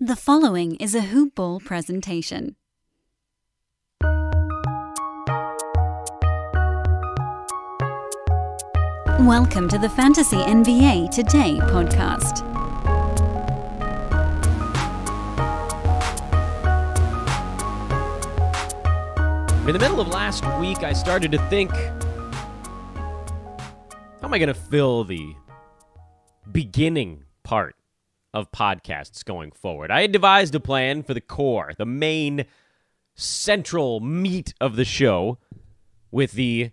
The following is a Hoop Ball presentation. Welcome to the Fantasy NBA Today podcast. In the middle of last week, I started to think, how am I going to fill the beginning part of podcasts going forward? I had devised a plan for the core, the main central meat of the show, with the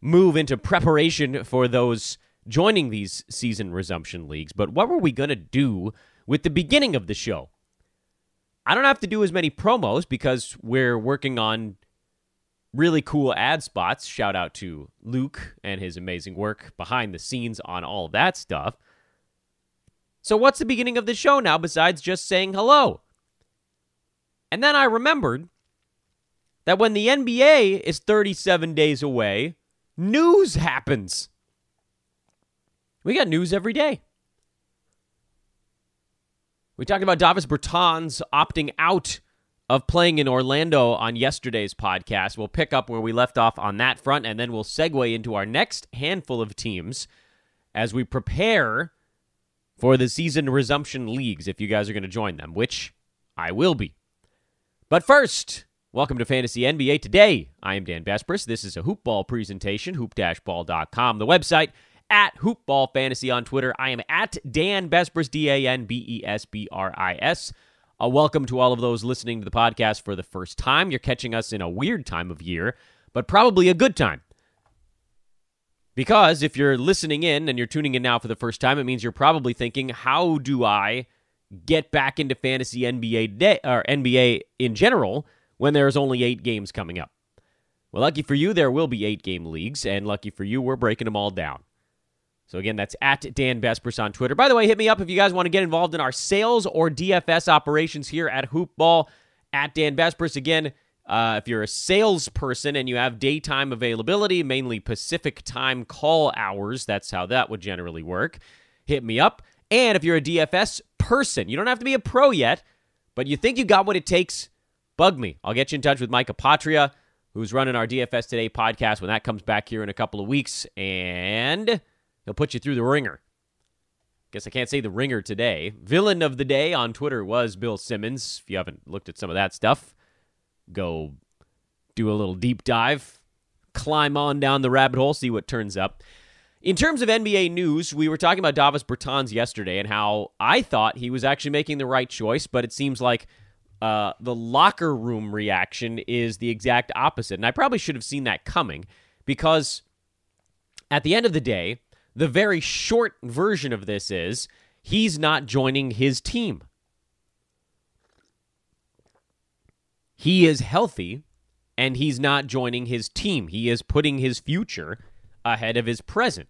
move into preparation for those joining these season resumption leagues. But what were we going to do with the beginning of the show? I don't have to do as many promos because we're working on really cool ad spots. Shout out to Luke and his amazing work behind the scenes on all of that stuff. So what's the beginning of the show now besides just saying hello? And then I remembered that when the NBA is 37 days away, news happens. We got news every day. We talked about Davis Bertans opting out of playing in Orlando on yesterday's podcast. We'll pick up where we left off on that front, and then we'll segue into our next handful of teams as we prepare for the season resumption leagues, if you guys are going to join them, which I will be. But first, welcome to Fantasy NBA Today. I am Dan Besbris. This is a Hoop Ball presentation, hoop-ball.com, the website, at Hoop Ball Fantasy on Twitter. I am at Dan Besbris, DanBesbris. Welcome to all of those listening to the podcast for the first time. You're catching us in a weird time of year, but probably a good time. Because if you're listening in and you're tuning in now for the first time, it means you're probably thinking, how do I get back into fantasy NBA in general when there's only 8 games coming up? Well, lucky for you, there will be 8-game leagues, and lucky for you, we're breaking them all down. So again, that's at Dan Besbris on Twitter. By the way, hit me up if you guys want to get involved in our sales or DFS operations here at Hoop Ball, at Dan Besbris. Again, if you're a salesperson and you have daytime availability, mainly Pacific time call hours, that's how that would generally work, hit me up. And if you're a DFS person, you don't have to be a pro yet, but you think you got what it takes, bug me. I'll get you in touch with Mike Apotria, who's running our DFS Today podcast when that comes back here in a couple of weeks, and he'll put you through the ringer. Guess I can't say the ringer today. Villain of the day on Twitter was Bill Simmons. If you haven't looked at some of that stuff, go do a little deep dive, climb on down the rabbit hole, see what turns up. In terms of NBA news, we were talking about Davis Bertans yesterday and how I thought he was actually making the right choice, but it seems like the locker room reaction is the exact opposite. And I probably should have seen that coming because at the end of the day, the very short version of this is he's not joining his team. He is healthy, and he's not joining his team. He is putting his future ahead of his present.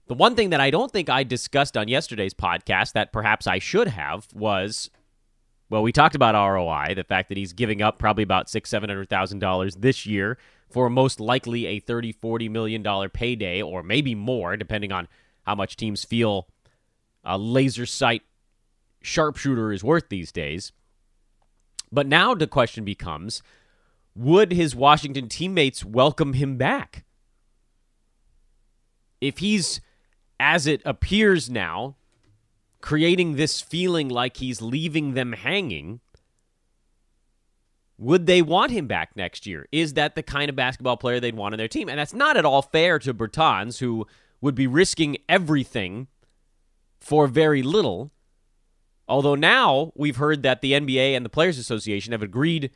The one thing that I don't think I discussed on yesterday's podcast that perhaps I should have was, well, we talked about ROI, the fact that he's giving up probably about $600,000-$700,000 this year for most likely a $30-40 million payday, or maybe more, depending on how much teams feel a laser sight sharpshooter is worth these days. But now the question becomes, would his Washington teammates welcome him back? If he's, as it appears now, creating this feeling like he's leaving them hanging, would they want him back next year? Is that the kind of basketball player they'd want on their team? And that's not at all fair to Bertans, who would be risking everything for very little. Although now we've heard that the NBA and the Players Association have agreed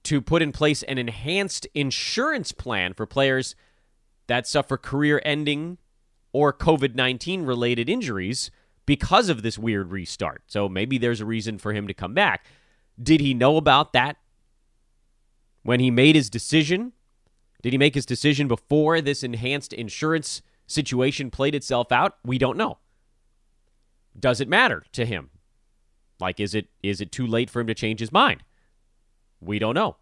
to put in place an enhanced insurance plan for players that suffer career-ending or COVID-19 related injuries because of this weird restart. So maybe there's a reason for him to come back. Did he know about that when he made his decision? Did he make his decision before this enhanced insurance situation played itself out? We don't know. Does it matter to him? Like, is it too late for him to change his mind? We don't know.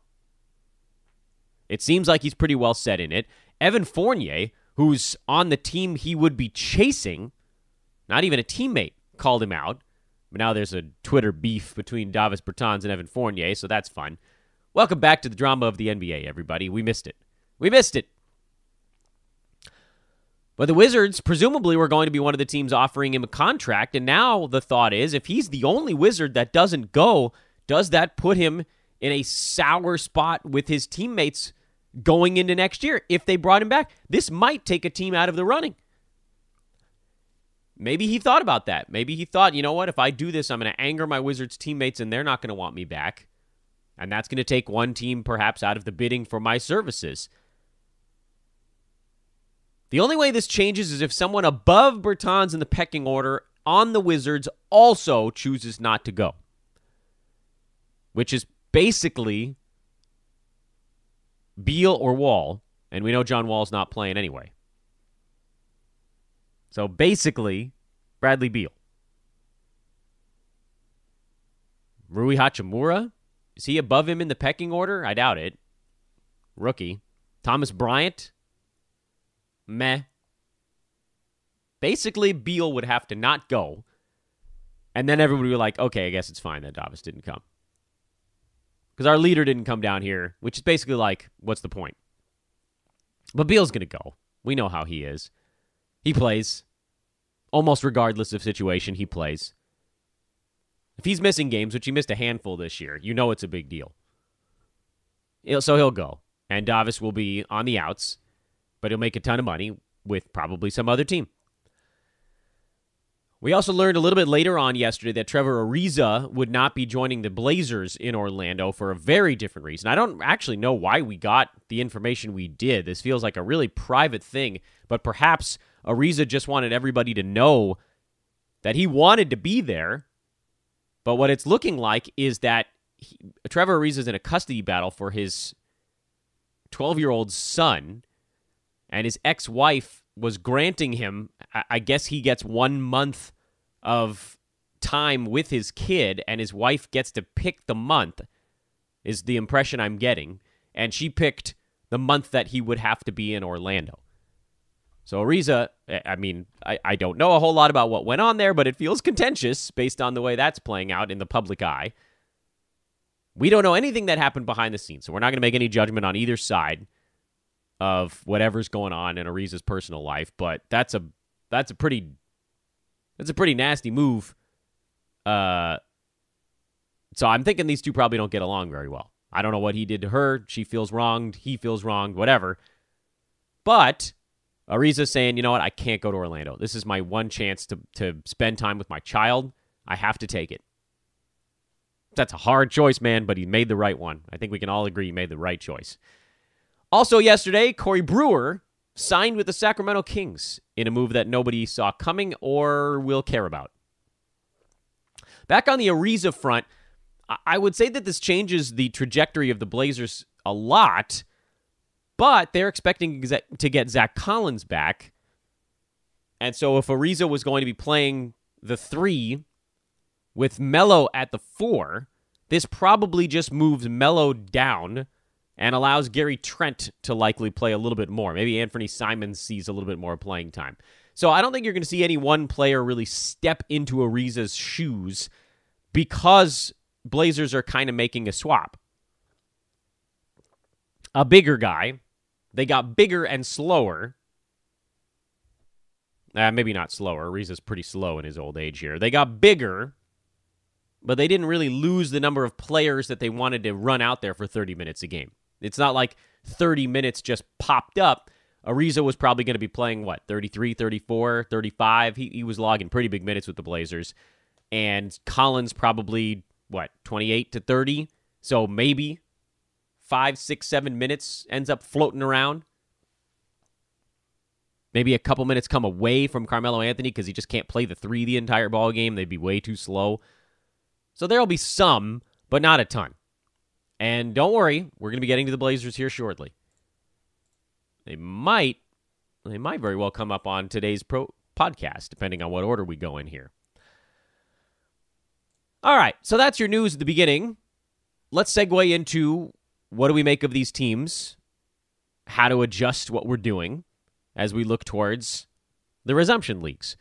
It seems like he's pretty well set in it. Evan Fournier, who's on the team he would be chasing, not even a teammate, called him out, But now there's a Twitter beef between Davis Bertans and Evan Fournier, so that's fun. Welcome back to the drama of the NBA, everybody. We missed it. But the Wizards presumably were going to be one of the teams offering him a contract, and now the thought is, if he's the only Wizard that doesn't go, does that put him in a sour spot with his teammates going into next year? If they brought him back, this might take a team out of the running. Maybe he thought about that. Maybe he thought, you know what, if I do this, I'm going to anger my Wizards teammates, and they're not going to want me back. And that's going to take one team perhaps out of the bidding for my services. The only way this changes is if someone above Bertans in the pecking order on the Wizards also chooses not to go. Which is basically Beal or Wall. And we know John Wall's not playing anyway. So basically, Bradley Beal. Rui Hachimura? Is he above him in the pecking order? I doubt it. Rookie. Thomas Bryant? Meh. Basically, Beal would have to not go. And then everybody would be like, okay, I guess it's fine that Davis didn't come. Because our leader didn't come down here, which is basically like, what's the point? But Beal's going to go. We know how he is. He plays. Almost regardless of situation, he plays. If he's missing games, which he missed a handful this year, you know it's a big deal. So he'll go. And Davis will be on the outs, but he'll make a ton of money with probably some other team. We also learned a little bit later on yesterday that Trevor Ariza would not be joining the Blazers in Orlando for a very different reason. I don't actually know why we got the information we did. This feels like a really private thing, but perhaps Ariza just wanted everybody to know that he wanted to be there. But what it's looking like is that Trevor Ariza is in a custody battle for his 12-year-old son, and his ex-wife was granting him, I guess he gets 1 month of time with his kid, and his wife gets to pick the month, is the impression I'm getting. And she picked the month that he would have to be in Orlando. So Ariza, I mean, I don't know a whole lot about what went on there, but it feels contentious based on the way that's playing out in the public eye. We don't know anything that happened behind the scenes, so we're not going to make any judgment on either side of whatever's going on in Ariza's personal life, but that's a pretty nasty move. So I'm thinking these two probably don't get along very well. I don't know what he did to her. She feels wronged. He feels wronged. Whatever. But Ariza's saying, you know what? I can't go to Orlando. This is my one chance to spend time with my child. I have to take it. That's a hard choice, man, but he made the right one. I think we can all agree he made the right choice. Also yesterday, Corey Brewer signed with the Sacramento Kings in a move that nobody saw coming or will care about. Back on the Ariza front, I would say that this changes the trajectory of the Blazers a lot, but they're expecting to get Zach Collins back. And so if Ariza was going to be playing the 3 with Melo at the 4, this probably just moves Melo down and allows Gary Trent to likely play a little bit more. Maybe Anthony Simons sees a little bit more playing time. So I don't think you're going to see any one player really step into Ariza's shoes because Blazers are kind of making a swap. A bigger guy. They got bigger and slower. Maybe not slower. Ariza's pretty slow in his old age here. They got bigger, but they didn't really lose the number of players that they wanted to run out there for 30 minutes a game. It's not like 30 minutes just popped up. Ariza was probably going to be playing, 33, 34, 35? He was logging pretty big minutes with the Blazers. And Collins probably, 28 to 30? So maybe 5, 6, 7 minutes ends up floating around. Maybe a couple minutes come away from Carmelo Anthony because he just can't play the 3 the entire ball game. They'd be way too slow. So there'll be some, but not a ton. And don't worry, we're going to be getting to the Blazers here shortly. They might very well come up on today's podcast, depending on what order we go in here. All right, so that's your news at the beginning. Let's segue into what do we make of these teams, how to adjust what we're doing as we look towards the resumption leagues.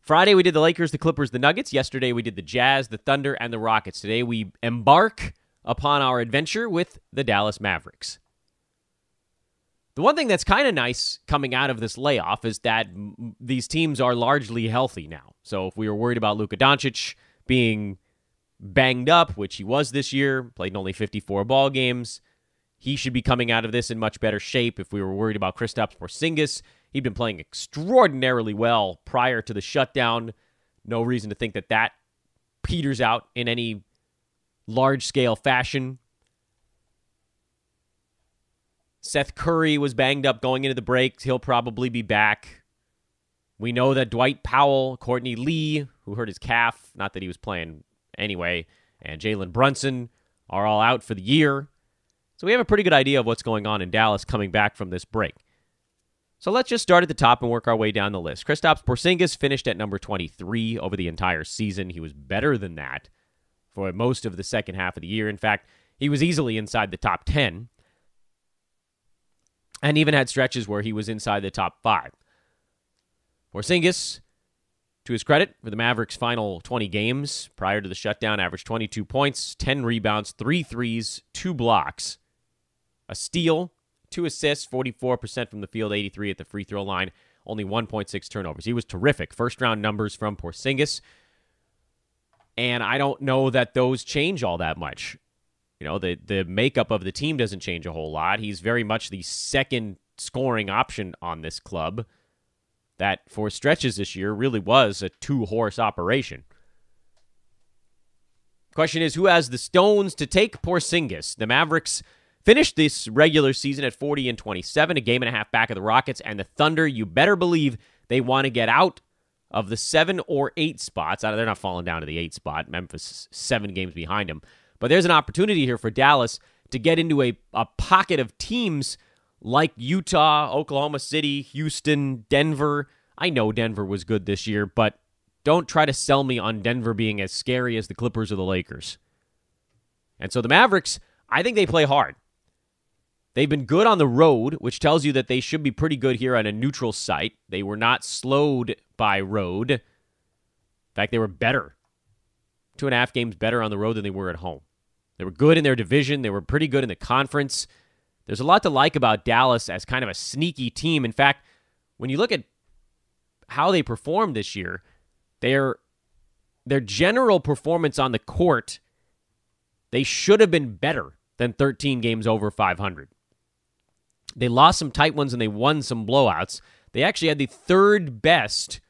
Friday, we did the Lakers, the Clippers, the Nuggets. Yesterday, we did the Jazz, the Thunder, and the Rockets. Today, we embark upon our adventure with the Dallas Mavericks. The one thing that's kind of nice coming out of this layoff is that these teams are largely healthy now. So if we were worried about Luka Doncic being banged up, which he was this year, played in only 54 ball games, he should be coming out of this in much better shape. If we were worried about Kristaps Porzingis, he'd been playing extraordinarily well prior to the shutdown. No reason to think that that peters out in any large-scale fashion. Seth Curry was banged up going into the break. He'll probably be back. We know that Dwight Powell, Courtney Lee, who hurt his calf, not that he was playing anyway, and Jalen Brunson are all out for the year. So we have a pretty good idea of what's going on in Dallas coming back from this break. So let's just start at the top and work our way down the list. Kristaps Porzingis finished at number 23 over the entire season. He was better than that for most of the second half of the year. In fact, he was easily inside the top 10 and even had stretches where he was inside the top 5. Porzingis, to his credit, for the Mavericks' final 20 games prior to the shutdown, averaged 22 points, 10 rebounds, 3 threes, 2 blocks, a steal, 2 assists, 44% from the field, 83 at the free throw line, only 1.6 turnovers. He was terrific. First-round numbers from Porzingis, and I don't know that those change all that much. You know, the makeup of the team doesn't change a whole lot. He's very much the second scoring option on this club that, for stretches this year, really was a 2-horse operation. Question is, who has the stones to take Porzingis? The Mavericks finished this regular season at 40-27, a game and a half back of the Rockets, and the Thunder, you better believe they want to get out of the 7 or 8 spots. They're not falling down to the 8 spot. Memphis 7 games behind them. But there's an opportunity here for Dallas to get into a pocket of teams like Utah, Oklahoma City, Houston, Denver. I know Denver was good this year, but don't try to sell me on Denver being as scary as the Clippers or the Lakers. And so the Mavericks, I think they play hard. They've been good on the road, which tells you that they should be pretty good here on a neutral site. They were not slowed by road. In fact, they were better. 2.5 games better on the road than they were at home. They were good in their division. They were pretty good in the conference. There's a lot to like about Dallas as kind of a sneaky team. In fact, when you look at how they performed this year, their general performance on the court, they should have been better than 13 games over 500. They lost some tight ones and they won some blowouts. They actually had the third best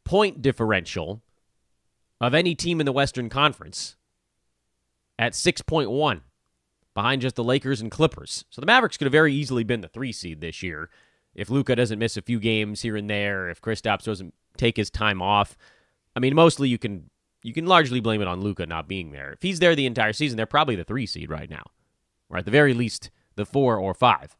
point differential of any team in the Western Conference at 6.1, behind just the Lakers and Clippers. So the Mavericks could have very easily been the 3 seed this year if Luka doesn't miss a few games here and there, if Kristaps doesn't take his time off. I mean, mostly you can largely blame it on Luka not being there. If he's there the entire season, they're probably the 3 seed right now, or at the very least the 4 or 5.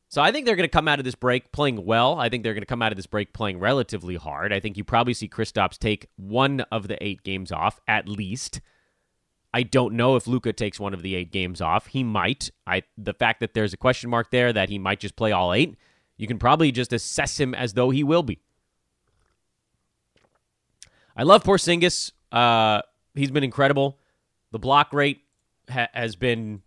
So I think they're going to come out of this break playing well. I think they're going to come out of this break playing relatively hard. I think you probably see Kristaps take 1 of the 8 games off, at least. I don't know if Luka takes 1 of the 8 games off. He might. The fact that there's a question mark there that he might just play all 8, you can probably just assess him as though he will be. I love Porzingis. He's been incredible. The block rate has been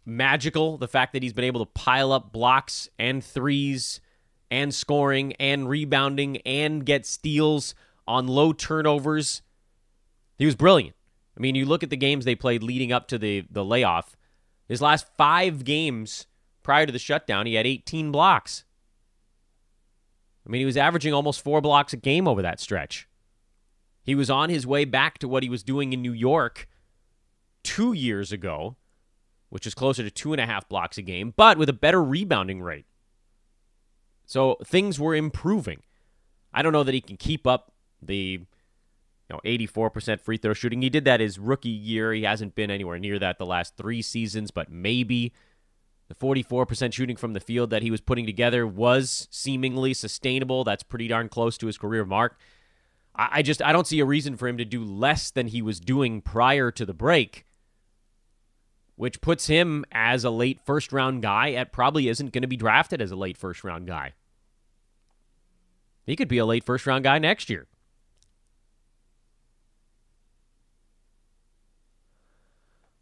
magical. The fact that he's been able to pile up blocks and threes and scoring and rebounding and get steals on low turnovers. He was brilliant. I mean, you look at the games they played leading up to the layoff. His last 5 games prior to the shutdown, he had 18 blocks. I mean, he was averaging almost 4 blocks a game over that stretch. He was on his way back to what he was doing in New York 2 years ago, which is closer to 2.5 blocks a game, but with a better rebounding rate. So things were improving. I don't know that he can keep up the 84% free throw shooting. He did that his rookie year. He hasn't been anywhere near that the last 3 seasons, but maybe the 44% shooting from the field that he was putting together was seemingly sustainable. That's pretty darn close to his career mark. I don't see a reason for him to do less than he was doing prior to the break, which puts him as a late first-round guy at probably isn't going to be drafted as a late first-round guy. He could be a late first-round guy next year.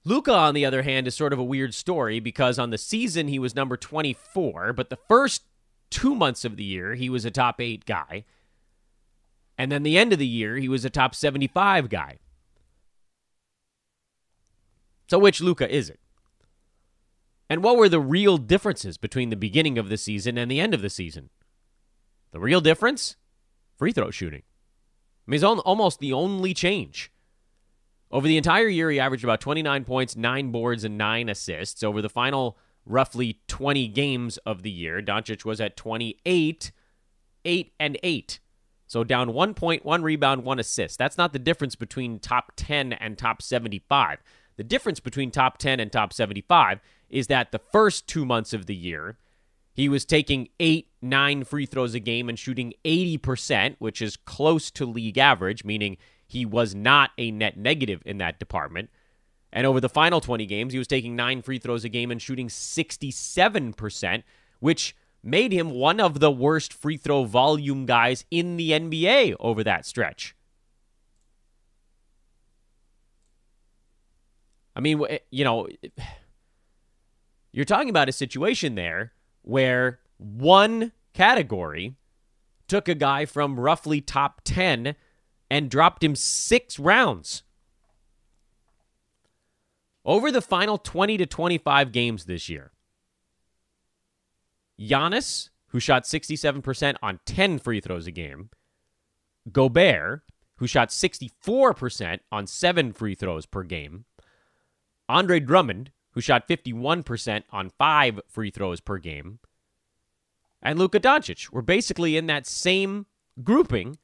Luka, on the other hand, is sort of a weird story because on the season he was number 24, but the first 2 months of the year he was a top 8 guy. And then the end of the year he was a top 75 guy. So which Luka is it? And what were the real differences between the beginning of the season and the end of the season? The real difference? Free throw shooting. I mean, it's almost the only change. Over the entire year, he averaged about 29 points, 9 boards, and 9 assists. Over the final roughly 20 games of the year, Doncic was at 28, 8, and 8. So down 1 point, 1 rebound, 1 assist. That's not the difference between top 10 and top 75. The difference between top 10 and top 75 is that the first 2 months of the year, he was taking 8, 9 free throws a game and shooting 80%, which is close to league average, meaning he was not a net negative in that department. And over the final 20 games, he was taking 9 free throws a game and shooting 67%, which made him one of the worst free throw volume guys in the NBA over that stretch. I mean, you know, you're talking about a situation there where one category took a guy from roughly top 10 and dropped him 6 rounds. Over the final 20 to 25 games this year, Giannis, who shot 67% on 10 free throws a game, Gobert, who shot 64% on 7 free throws per game, Andre Drummond, who shot 51% on 5 free throws per game, and Luka Doncic were basically in that same grouping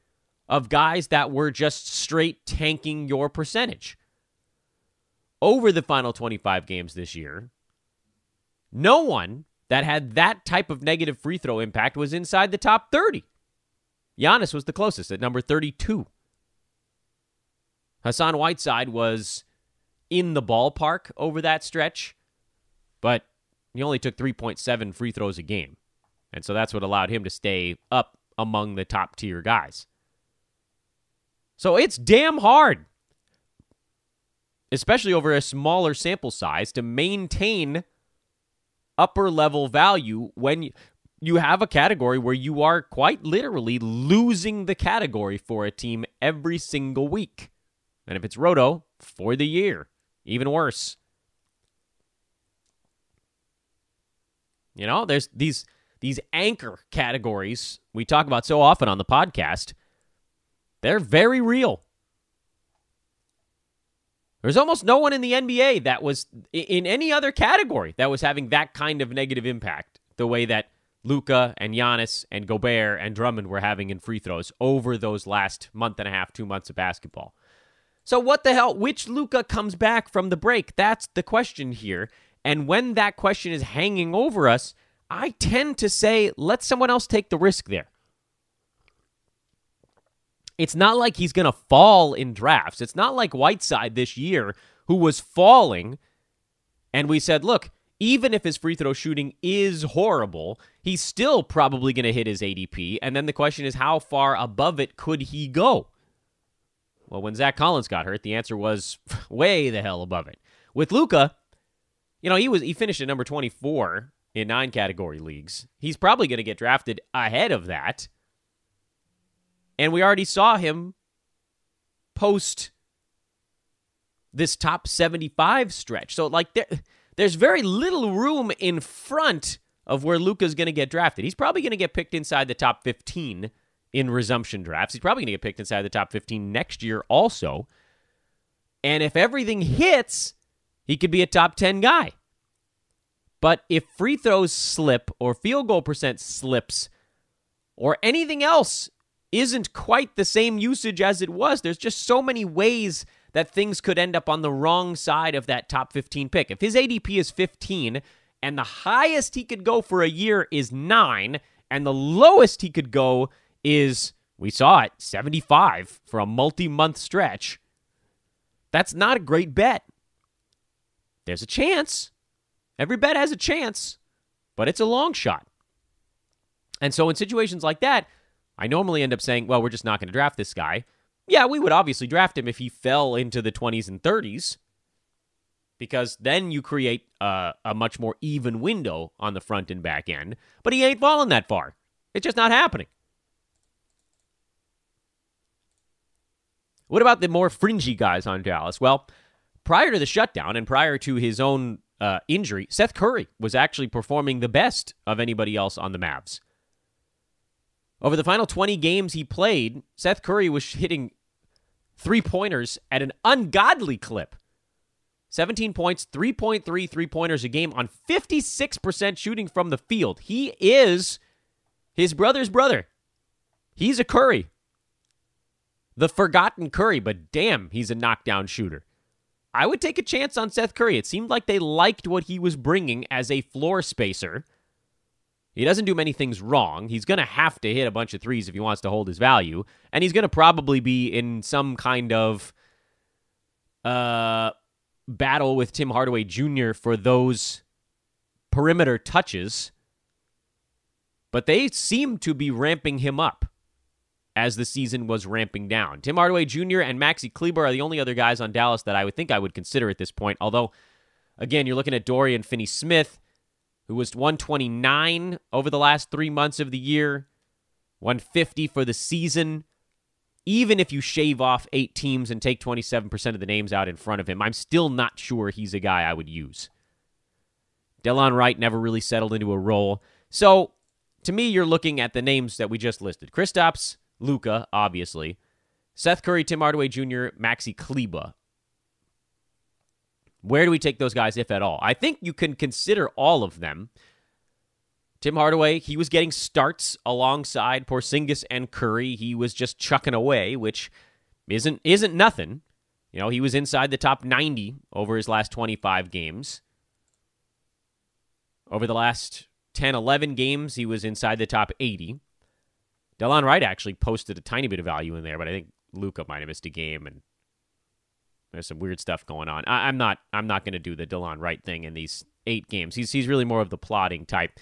of guys that were just straight tanking your percentage. Over the final 25 games this year, no one that had that type of negative free throw impact was inside the top 30. Giannis was the closest at number 32. Hassan Whiteside was in the ballpark over that stretch, but he only took 3.7 free throws a game. And so that's what allowed him to stay up among the top tier guys. So it's damn hard, especially over a smaller sample size, to maintain upper level value when you have a category where you are quite literally losing the category for a team every single week. And if it's roto, for the year, even worse. You know, there's these anchor categories we talk about so often on the podcast. They're very real. There's almost no one in the NBA that was in any other category that was having that kind of negative impact the way that Luka and Giannis and Gobert and Drummond were having in free throws over those last month and a half, 2 months of basketball. So what the hell? Which Luka comes back from the break? That's the question here. And when that question is hanging over us, I tend to say, let someone else take the risk there. It's not like he's going to fall in drafts. It's not like Whiteside this year, who was falling, and we said, look, even if his free throw shooting is horrible, he's still probably going to hit his ADP, and then the question is, how far above it could he go? Well, when Zach Collins got hurt, the answer was way the hell above it. With Luka, you know, he finished at number 24 in 9 category leagues. He's probably going to get drafted ahead of that. And we already saw him post this top 75 stretch. So, like, there's very little room in front of where Luka's going to get drafted. He's probably going to get picked inside the top 15 in resumption drafts. He's probably going to get picked inside the top 15 next year also. And if everything hits, he could be a top 10 guy. But if free throws slip or field goal percent slips or anything else isn't quite the same usage as it was, there's just so many ways that things could end up on the wrong side of that top 15 pick. If his ADP is 15 and the highest he could go for a year is 9 and the lowest he could go is, we saw it, 75 for a multi-month stretch, that's not a great bet. There's a chance. Every bet has a chance, but it's a long shot. And so in situations like that, I normally end up saying, well, we're just not going to draft this guy. Yeah, we would obviously draft him if he fell into the 20s and 30s, because then you create a much more even window on the front and back end. But he ain't falling that far. It's just not happening. What about the more fringy guys on Dallas? Well, prior to the shutdown and prior to his own injury, Seth Curry was actually performing the best of anybody else on the Mavs. Over the final 20 games he played, Seth Curry was hitting three-pointers at an ungodly clip. 17 points, 3.3 three-pointers a game on 56% shooting from the field. He is his brother's brother. He's a Curry. The forgotten Curry, but damn, he's a knockdown shooter. I would take a chance on Seth Curry. It seemed like they liked what he was bringing as a floor spacer. He doesn't do many things wrong. He's going to have to hit a bunch of threes if he wants to hold his value. And he's going to probably be in some kind of battle with Tim Hardaway Jr. for those perimeter touches. But they seem to be ramping him up as the season was ramping down. Tim Hardaway Jr. and Maxi Kleber are the only other guys on Dallas that I would think I would consider at this point. Although, again, you're looking at Dorian Finney-Smith, who was 129 over the last 3 months of the year, 150 for the season. Even if you shave off 8 teams and take 27% of the names out in front of him, I'm still not sure he's a guy I would use. Delon Wright never really settled into a role. So, to me, you're looking at the names that we just listed. Kristaps, Luka, obviously. Seth Curry, Tim Hardaway Jr., Maxi Kleber. Where do we take those guys, if at all? I think you can consider all of them. Tim Hardaway, he was getting starts alongside Porzingis and Curry. He was just chucking away, which isn't nothing. You know, he was inside the top 90 over his last 25 games. Over the last 10, 11 games, he was inside the top 80. Delon Wright actually posted a tiny bit of value in there, but I think Luka might have missed a game, and there's some weird stuff going on. I'm not going to do the Delon Wright thing in these 8 games. He's really more of the plotting type.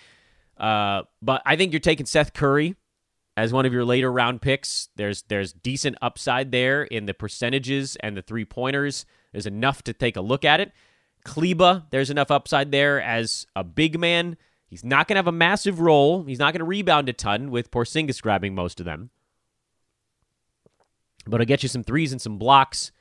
But I think you're taking Seth Curry as one of your later round picks. There's decent upside there in the percentages and the three-pointers. There's enough to take a look at it. Kleber, there's enough upside there as a big man. He's not going to have a massive role. He's not going to rebound a ton with Porzingis grabbing most of them. But he'll get you some threes and some blocks.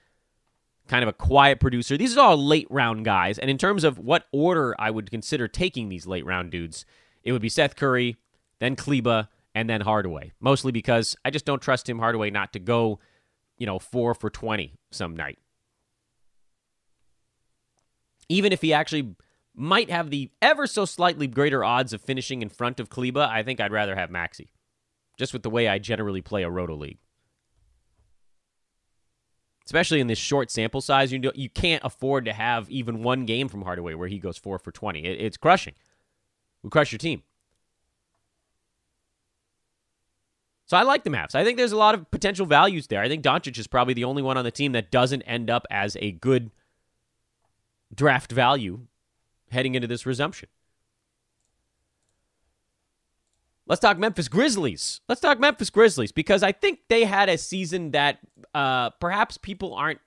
Kind of a quiet producer. These are all late-round guys. And in terms of what order I would consider taking these late-round dudes, it would be Seth Curry, then Kleber, and then Hardaway. Mostly because I just don't trust Tim Hardaway not to go, 4 for 20 some night. Even if he actually might have the ever so slightly greater odds of finishing in front of Kleber, I think I'd rather have Maxi. Just with the way I generally play a Roto League. Especially in this short sample size, you can't afford to have even one game from Hardaway where he goes 4 for 20. It's crushing. Will crush your team. So I like the Mavs. I think there's a lot of potential values there. I think Doncic is probably the only one on the team that doesn't end up as a good draft value heading into this resumption. Let's talk Memphis Grizzlies. Because I think they had a season that perhaps people aren't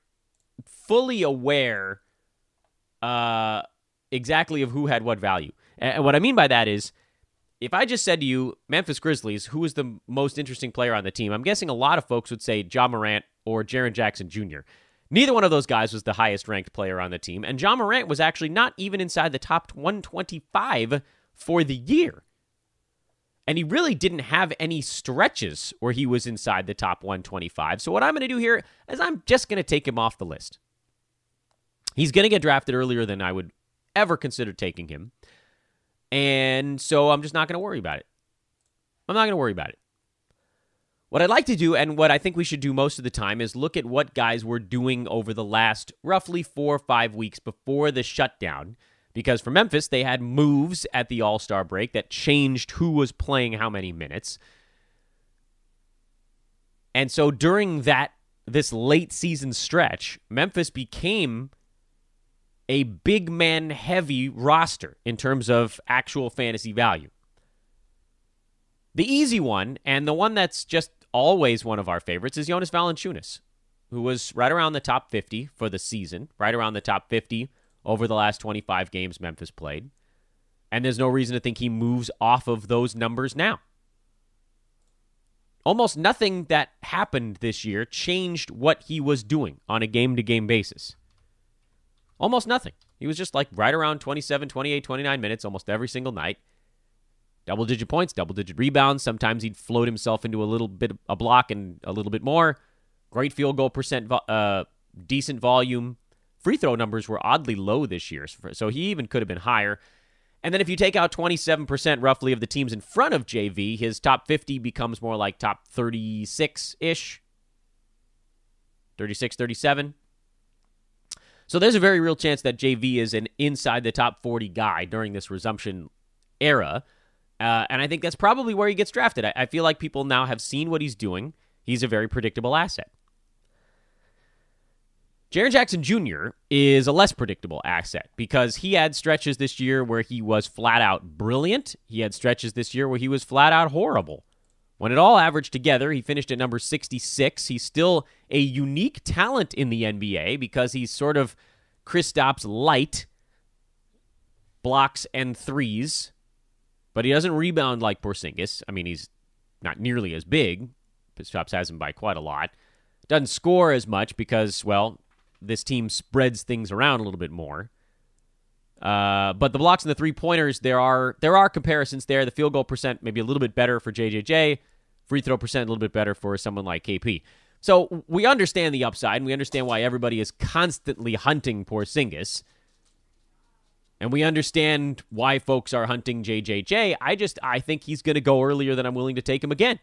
fully aware exactly of who had what value. And what I mean by that is, if I just said to you, Memphis Grizzlies, who is the most interesting player on the team, I'm guessing a lot of folks would say Ja Morant or Jaren Jackson Jr. Neither one of those guys was the highest-ranked player on the team, and Ja Morant was actually not even inside the top 125 for the year. And he really didn't have any stretches where he was inside the top 125. So what I'm going to do here is I'm just going to take him off the list. He's going to get drafted earlier than I would ever consider taking him. And so I'm just not going to worry about it. What I'd like to do, and what I think we should do most of the time, is look at what guys were doing over the last roughly 4 or 5 weeks before the shutdown. Because for Memphis, they had moves at the All-Star break that changed who was playing how many minutes. And so during this late season stretch, Memphis became a big man heavy roster in terms of actual fantasy value. The easy one, and the one that's just always one of our favorites, is Jonas Valanciunas, who was right around the top 50 for the season, right around the top 50 over the last 25 games Memphis played. And there's no reason to think he moves off of those numbers now. Almost nothing that happened this year changed what he was doing on a game-to-game basis. Almost nothing. He was just like right around 27, 28, 29 minutes almost every single night. Double-digit points, double-digit rebounds. Sometimes he'd float himself into a little bit, a block and a little bit more. Great field goal percent, decent volume. Free throw numbers were oddly low this year, so he even could have been higher. And then if you take out 27% roughly of the teams in front of JV, his top 50 becomes more like top 36-ish. 36, 37. So there's a very real chance that JV is an inside the top 40 guy during this resumption era. And I think that's probably where he gets drafted. I feel like people now have seen what he's doing. He's a very predictable asset. Jaren Jackson Jr. is a less predictable asset because he had stretches this year where he was flat out brilliant. He had stretches this year where he was flat out horrible. When it all averaged together, he finished at number 66. He's still a unique talent in the NBA because he's sort of Kristaps light, blocks and threes, but he doesn't rebound like Porzingis. I mean, he's not nearly as big. Kristaps has him by quite a lot. Doesn't score as much because, well, this team spreads things around a little bit more. But the blocks and the three-pointers, there are comparisons there. The field goal percent maybe a little bit better for JJJ. Free throw percent a little bit better for someone like KP. So we understand the upside, and we understand why everybody is constantly hunting Porzingis. And we understand why folks are hunting JJJ. I think he's going to go earlier than I'm willing to take him again.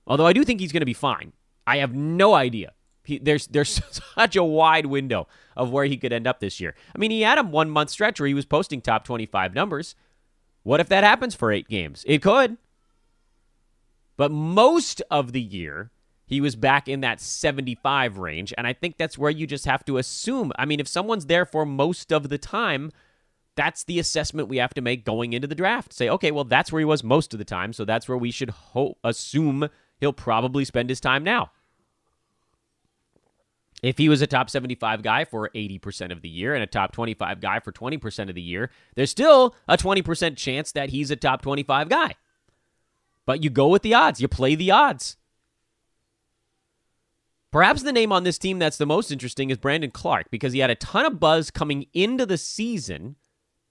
Although I do think he's going to be fine. I have no idea. There's such a wide window of where he could end up this year. I mean, he had a 1 month stretch where he was posting top 25 numbers. What if that happens for 8 games? It could. But most of the year, he was back in that 75 range, and I think that's where you just have to assume. I mean, if someone's there for most of the time, that's the assessment we have to make going into the draft. Say, okay, well, that's where he was most of the time, so that's where we should assume he'll probably spend his time now. If he was a top 75 guy for 80% of the year and a top 25 guy for 20% of the year, there's still a 20% chance that he's a top 25 guy. But you go with the odds. You play the odds. Perhaps the name on this team that's the most interesting is Brandon Clark because he had a ton of buzz coming into the season.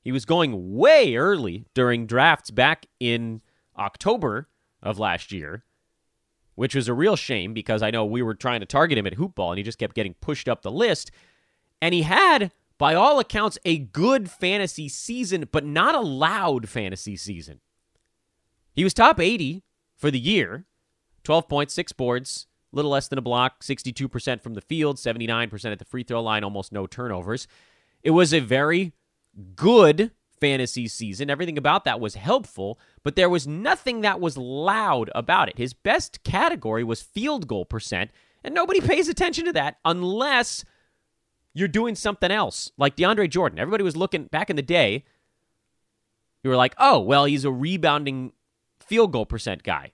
He was going way early during drafts back in October of last year, which was a real shame because I know we were trying to target him at Hoop Ball and he just kept getting pushed up the list. And he had, by all accounts, a good fantasy season, but not a loud fantasy season. He was top 80 for the year, 12 points, 6 boards, a little less than a block, 62% from the field, 79% at the free throw line, almost no turnovers. It was a very good fantasy season. Everything about that was helpful, but there was nothing that was loud about it. His best category was field goal percent, and nobody pays attention to that unless you're doing something else, like DeAndre Jordan. Everybody was looking, back in the day, you were like, oh, well, he's a rebounding field goal percent guy.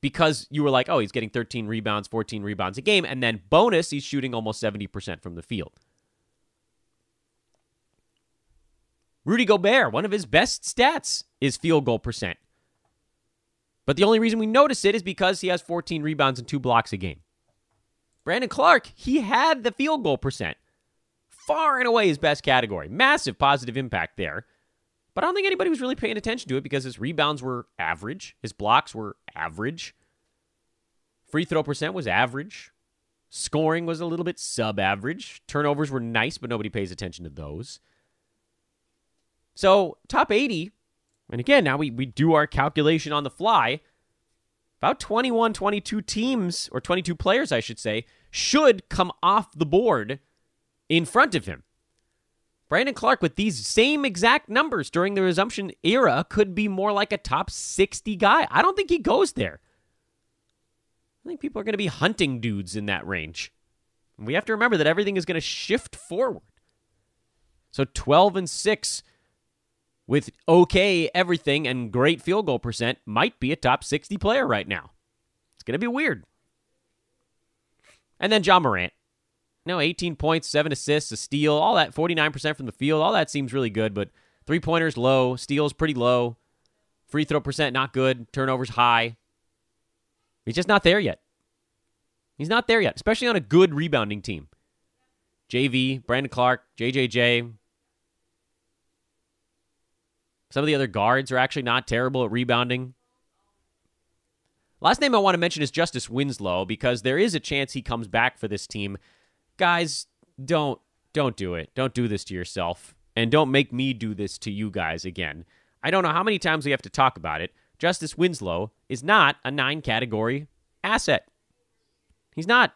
Because you were like, oh, he's getting 13 rebounds, 14 rebounds a game, and then bonus, he's shooting almost 70% from the field. Rudy Gobert, one of his best stats is field goal percent. But the only reason we notice it is because he has 14 rebounds and 2 blocks a game. Brandon Clark, he had the field goal percent. Far and away his best category. Massive positive impact there. But I don't think anybody was really paying attention to it because his rebounds were average. His blocks were average. Free throw percent was average. Scoring was a little bit sub-average. Turnovers were nice, but nobody pays attention to those. So, top 80, and again, now we do our calculation on the fly. About 21, 22 teams, or 22 players, I should say, should come off the board in front of him. Brandon Clark, with these same exact numbers during the resumption era, could be more like a top 60 guy. I don't think he goes there. I think people are going to be hunting dudes in that range. And we have to remember that everything is going to shift forward. So 12-6 with okay everything and great field goal percent, might be a top 60 player right now. It's going to be weird. And then John Morant. 18 points, 7 assists, a steal, all that, 49% from the field. All that seems really good, but three-pointers low, steals pretty low, free throw percent not good, turnovers high. He's just not there yet. He's not there yet, especially on a good rebounding team. JV, Brandon Clark, JJJ. Some of the other guards are actually not terrible at rebounding. Last name I want to mention is Justice Winslow, because there is a chance he comes back for this team. Guys, don't do it. Don't do this to yourself. And don't make me do this to you guys again. I don't know how many times we have to talk about it. Justice Winslow is not a 9-category asset. He's not.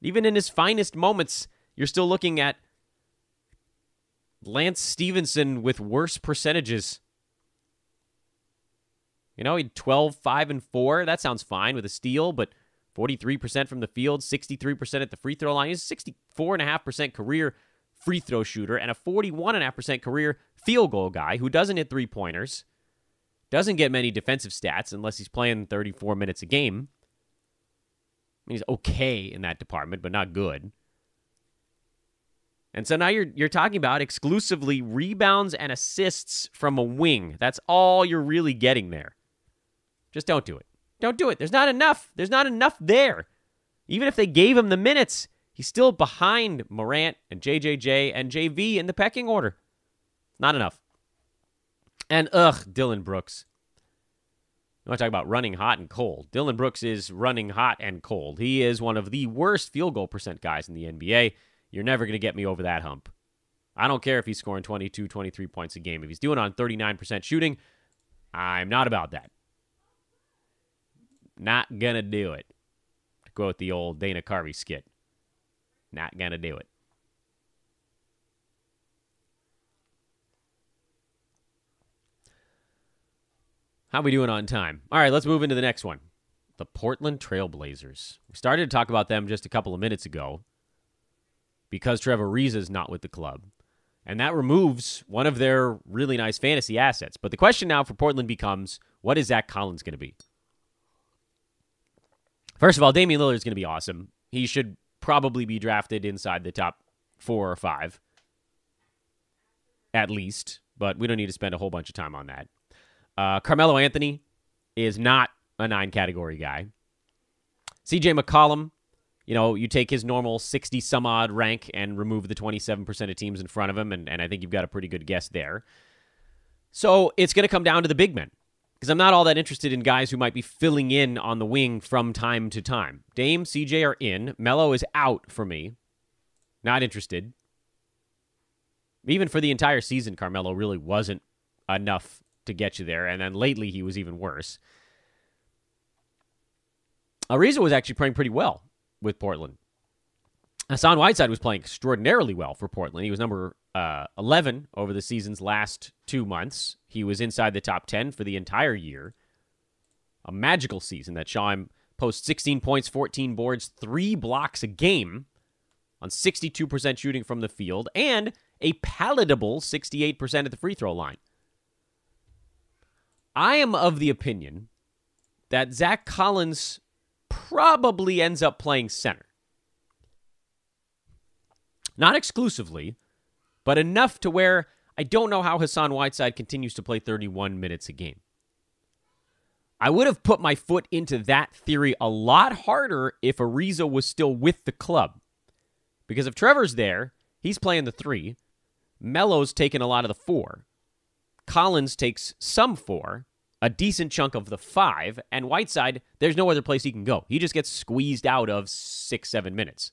Even in his finest moments, you're still looking at Lance Stevenson with worse percentages. He had 12, 5, and 4. That sounds fine with a steal, but 43% from the field, 63% at the free throw line. He's a 64.5% career free throw shooter and a 41.5% career field goal guy who doesn't hit three-pointers, doesn't get many defensive stats unless he's playing 34 minutes a game. He's okay in that department, but not good. And so now you're talking about exclusively rebounds and assists from a wing. That's all you're really getting there. Just don't do it. Don't do it. There's not enough. There's not enough there. Even if they gave him the minutes, he's still behind Morant and JJJ and JV in the pecking order. Not enough. And Dylan Brooks. I want to talk about running hot and cold. Dylan Brooks is running hot and cold. He is one of the worst field goal percent guys in the NBA. You're never going to get me over that hump. I don't care if he's scoring 22, 23 points a game. If he's doing it on 39% shooting, I'm not about that. Not gonna do it. To quote the old Dana Carvey skit. Not gonna do it. How we doing on time? All right, let's move into the next one. The Portland Trail Blazers. We started to talk about them just a couple of minutes ago because Trevor Ariza is not with the club. And that removes one of their really nice fantasy assets. But the question now for Portland becomes, what is Zach Collins going to be? First of all, Damian Lillard is going to be awesome. He should probably be drafted inside the top 4 or 5, at least. But we don't need to spend a whole bunch of time on that. Carmelo Anthony is not a 9-category guy. CJ McCollum, you take his normal 60-some-odd rank and remove the 27% of teams in front of him, and I think you've got a pretty good guess there. So it's going to come down to the big men. Because I'm not all that interested in guys who might be filling in on the wing from time to time. Dame, CJ are in. Melo is out for me. Not interested. Even for the entire season, Carmelo really wasn't enough to get you there. And then lately, he was even worse. Ariza was actually playing pretty well with Portland. Hassan Whiteside was playing extraordinarily well for Portland. He was number 11 over the season's last 2 months. He was inside the top 10 for the entire year. A magical season that saw him post 16 points, 14 boards, 3 blocks a game on 62% shooting from the field and a palatable 68% at the free throw line. I am of the opinion that Zach Collins probably ends up playing center. Not exclusively, but enough to where I don't know how Hassan Whiteside continues to play 31 minutes a game. I would have put my foot into that theory a lot harder if Ariza was still with the club. Because if Trevor's there, he's playing the 3. Melo's taking a lot of the 4. Collins takes some 4, a decent chunk of the 5, and Whiteside, there's no other place he can go. He just gets squeezed out of 6-7 minutes.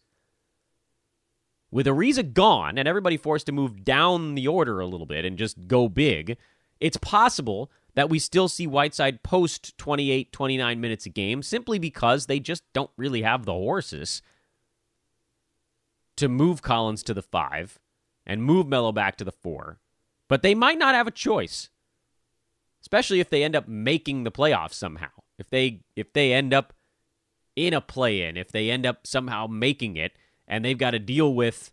With Ariza gone and everybody forced to move down the order a little bit and just go big, it's possible that we still see Whiteside post 28, 29 minutes a game simply because they just don't really have the horses to move Collins to the 5 and move Melo back to the 4. But they might not have a choice, especially if they end up making the playoffs somehow. If they end up in a play-in, if they end up somehow making it, and they've got to deal with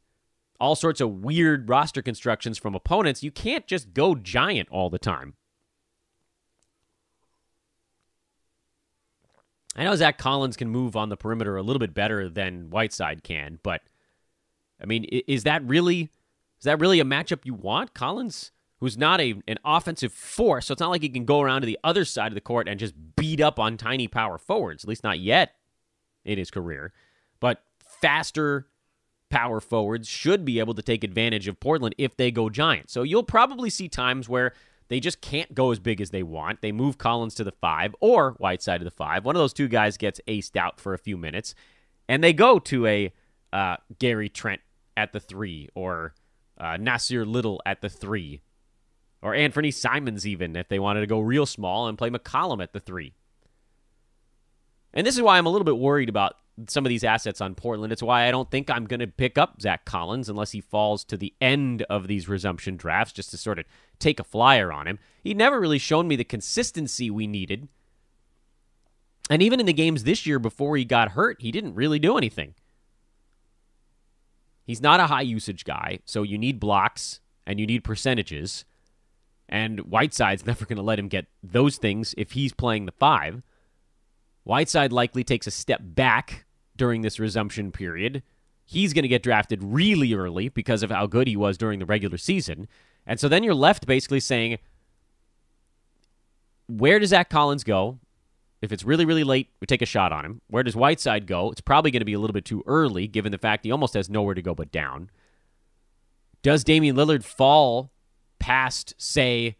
all sorts of weird roster constructions from opponents, you can't just go giant all the time. I know Zach Collins can move on the perimeter a little bit better than Whiteside can, but I mean, is that really a matchup you want? Collins, who's not an offensive force, so it's not like he can go around to the other side of the court and just beat up on tiny power forwards, at least not yet in his career. But faster power forwards should be able to take advantage of Portland if they go giant. So you'll probably see times where they just can't go as big as they want. They move Collins to the 5 or Whiteside to the 5. One of those two guys gets aced out for a few minutes, and they go to a Gary Trent at the 3 or Nasir Little at the 3 or Anthony Simons even if they wanted to go real small and play McCollum at the 3. And this is why I'm a little bit worried about some of these assets on Portland. It's why I don't think I'm going to pick up Zach Collins unless he falls to the end of these resumption drafts just to sort of take a flyer on him. He never really shown me the consistency we needed. And even in the games this year before he got hurt, he didn't really do anything. He's not a high usage guy, so you need blocks and you need percentages. And Whiteside's never going to let him get those things if he's playing the 5. Whiteside likely takes a step back during this resumption period. He's going to get drafted really early because of how good he was during the regular season. And so then you're left basically saying, where does Zach Collins go? If it's really, really late, we take a shot on him. Where does Whiteside go? It's probably going to be a little bit too early, given the fact he almost has nowhere to go but down. Does Damian Lillard fall past, say,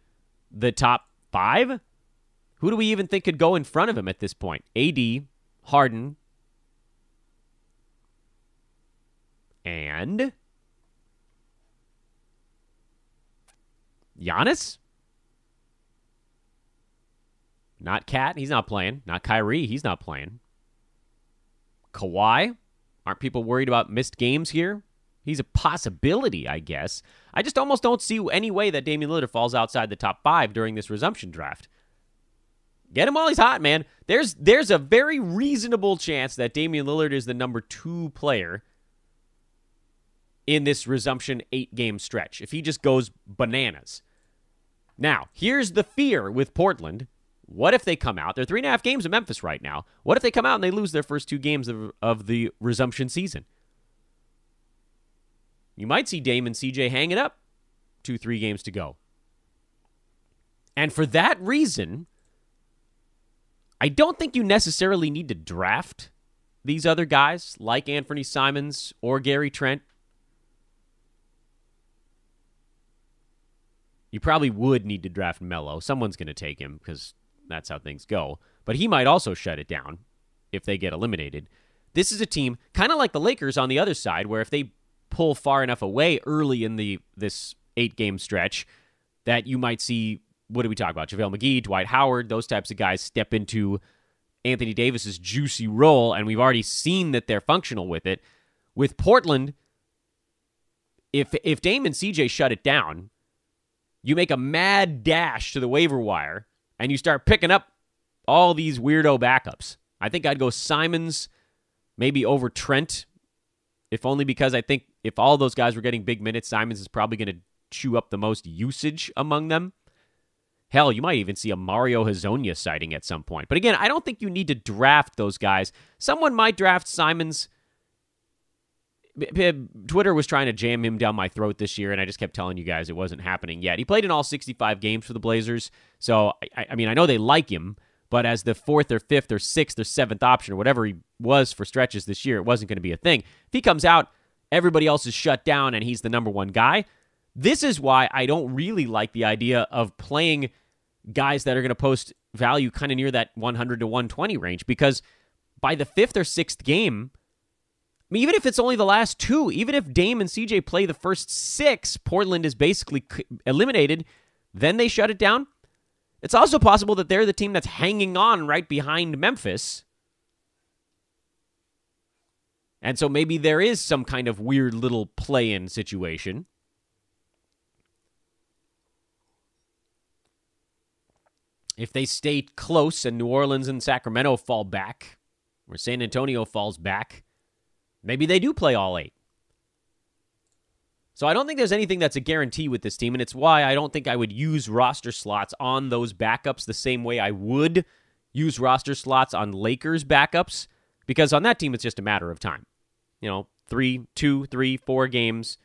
the top 5? Who do we even think could go in front of him at this point? AD, Harden, and Giannis? Not Kat, he's not playing. Not Kyrie, he's not playing. Kawhi? Aren't people worried about missed games here? He's a possibility, I guess. I just almost don't see any way that Damian Lillard falls outside the top 5 during this resumption draft. Get him while he's hot, man. There's a very reasonable chance that Damian Lillard is the number 2 player in this resumption 8-game stretch if he just goes bananas. Now, here's the fear with Portland. What if they come out? They're 3.5 games of Memphis right now. What if they come out and they lose their first 2 games of the resumption season? You might see Dame and CJ hanging up 2-3 games to go. And for that reason, I don't think you necessarily need to draft these other guys like Anthony Simons or Gary Trent. You probably would need to draft Melo. Someone's going to take him because that's how things go. But he might also shut it down if they get eliminated. This is a team kind of like the Lakers on the other side, where if they pull far enough away early in this 8-game stretch that you might see, what do we talk about? JaVale McGee, Dwight Howard, those types of guys step into Anthony Davis's juicy role, and we've already seen that they're functional with it. With Portland, if Dame and CJ shut it down, you make a mad dash to the waiver wire, and you start picking up all these weirdo backups. I think I'd go Simons, maybe over Trent, if only because I think if all those guys were getting big minutes, Simons is probably going to chew up the most usage among them. Hell, you might even see a Mario Hezonja sighting at some point. But again, I don't think you need to draft those guys. Someone might draft Simons. Twitter was trying to jam him down my throat this year, and I just kept telling you guys it wasn't happening yet. He played in all 65 games for the Blazers, so I mean, I know they like him, but as the 4th or 5th or 6th or 7th option or whatever he was for stretches this year, it wasn't going to be a thing. If he comes out, everybody else is shut down, and he's the number 1 guy. This is why I don't really like the idea of playing guys that are going to post value kind of near that 100 to 120 range, because by the 5th or 6th game, I mean, even if it's only the last 2, even if Dame and CJ play the first 6, Portland is basically eliminated, then they shut it down. It's also possible that they're the team that's hanging on right behind Memphis. And so maybe there is some kind of weird little play-in situation. If they stay close and New Orleans and Sacramento fall back, or San Antonio falls back, maybe they do play all 8. So I don't think there's anything that's a guarantee with this team, and it's why I don't think I would use roster slots on those backups the same way I would use roster slots on Lakers backups, because on that team it's just a matter of time. 2, 3, 4 games.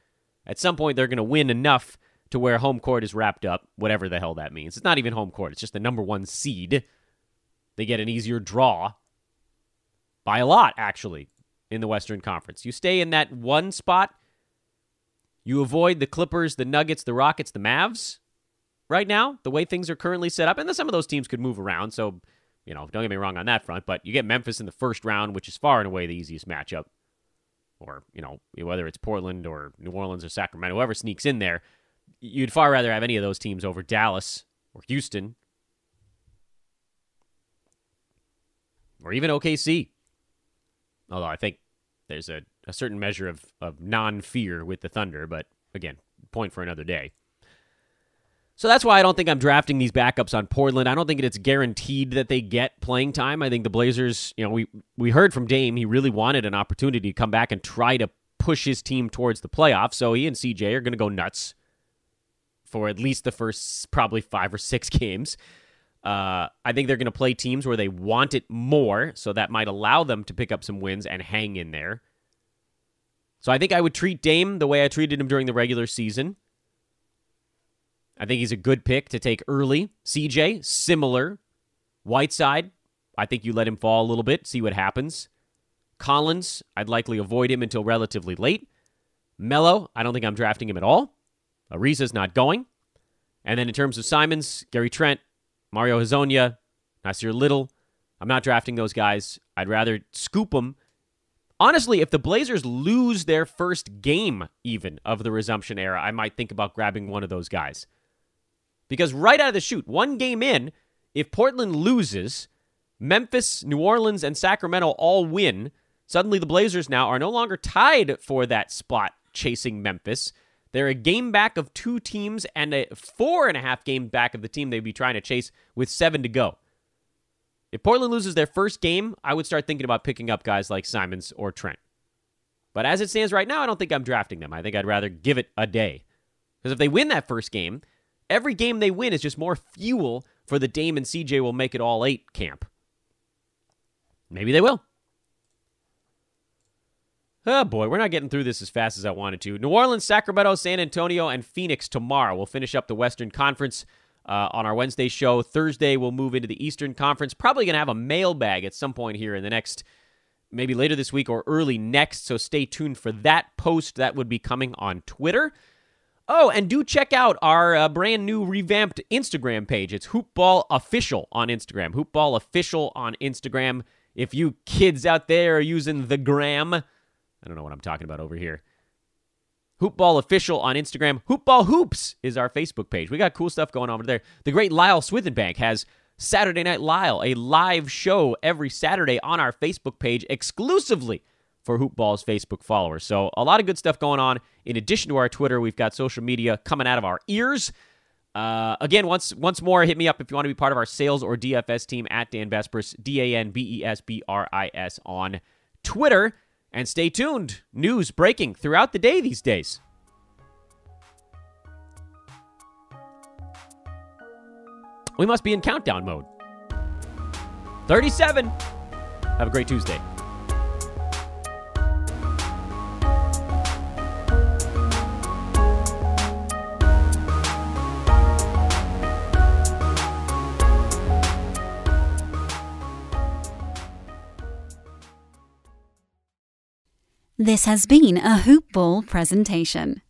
At some point they're going to win enough to where home court is wrapped up, whatever the hell that means. It's not even home court. It's just the number 1 seed. They get an easier draw by a lot, actually, in the Western Conference. You stay in that 1 spot. You avoid the Clippers, the Nuggets, the Rockets, the Mavs right now, the way things are currently set up. And then some of those teams could move around, so, don't get me wrong on that front. But you get Memphis in the first round, which is far and away the easiest matchup. Or, whether it's Portland or New Orleans or Sacramento, whoever sneaks in there, you'd far rather have any of those teams over Dallas or Houston or even OKC. Although I think there's a certain measure of non-fear with the Thunder, but again, point for another day. So that's why I don't think I'm drafting these backups on Portland. I don't think it's guaranteed that they get playing time. I think the Blazers, we heard from Dame, he really wanted an opportunity to come back and try to push his team towards the playoffs, so he and CJ are going to go nuts for at least the first probably 5 or 6 games. I think they're going to play teams where they want it more, so that might allow them to pick up some wins and hang in there. So I think I would treat Dame the way I treated him during the regular season. I think he's a good pick to take early. CJ, similar. Whiteside, I think you let him fall a little bit, see what happens. Collins, I'd likely avoid him until relatively late. Melo, I don't think I'm drafting him at all. Ariza's not going. And then in terms of Simons, Gary Trent, Mario Hezonja, Nasir Little, I'm not drafting those guys. I'd rather scoop them. Honestly, if the Blazers lose their first game even of the resumption era, I might think about grabbing one of those guys. Because right out of the chute, 1 game in, if Portland loses, Memphis, New Orleans, and Sacramento all win, suddenly the Blazers now are no longer tied for that spot chasing Memphis. They're a game back of 2 teams and a 4.5 game back of the team they'd be trying to chase with 7 to go. If Portland loses their first game, I would start thinking about picking up guys like Simons or Trent. But as it stands right now, I don't think I'm drafting them. I think I'd rather give it a day. Because if they win that first game, every game they win is just more fuel for the Dame and CJ will make it all 8 camp. Maybe they will. Oh boy, we're not getting through this as fast as I wanted to. New Orleans, Sacramento, San Antonio, and Phoenix tomorrow. We'll finish up the Western Conference on our Wednesday show. Thursday, we'll move into the Eastern Conference. Probably going to have a mailbag at some point here in the next, maybe later this week or early next, so stay tuned for that post. That would be coming on Twitter. Oh, and do check out our brand new revamped Instagram page. It's Hoopball Official on Instagram. Hoopball Official on Instagram. If you kids out there are using the gram, I don't know what I'm talking about over here. Hoopball Official on Instagram. Hoopball Hoops is our Facebook page. We got cool stuff going on over there. The great Lyle Swithenbank has Saturday Night Lyle, a live show every Saturday on our Facebook page exclusively for Hoopball's Facebook followers. So a lot of good stuff going on. In addition to our Twitter, we've got social media coming out of our ears. Again, once more, hit me up if you want to be part of our sales or DFS team at Dan Vespris, DanBesbris on Twitter. And stay tuned. News breaking throughout the day these days. We must be in countdown mode. 37. Have a great Tuesday. This has been a Hoop Ball presentation.